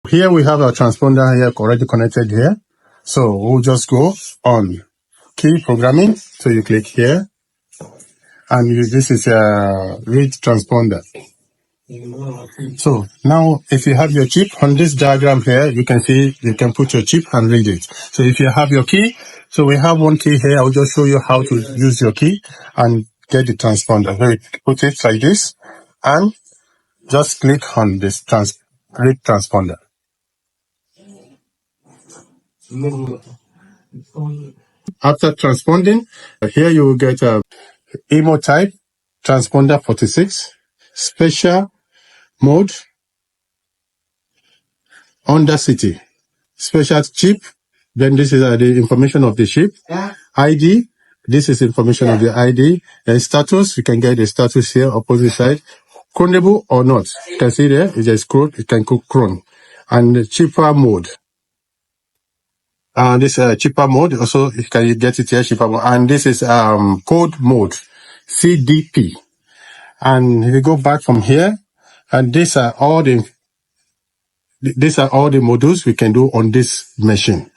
Here we have our transponder here already connected here. So we'll just go on key programming. So you click here, and this is a read transponder. So now if you have your chip on this diagram here, you can see you can put your chip and read it. So if you have your key, so we have one key here. I'll just show you how to use your key and get the transponder. So you put it like this and just click on this read transponder. After transponding, here you will get a IMO type, transponder 46, special mode, undercity, special chip, then this is the information of the chip, ID, this is information of the ID, and status, you can get the status here, opposite side, chronable or not, you can see there, it's a scroll, you can click chron, and the chipper mode. This chipper mode, also you can get it here, chipper mode, and this is code mode, CDP. And if you go back from here, and these are all the modules we can do on this machine.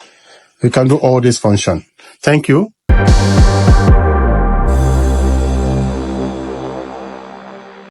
We can do all this function. Thank you.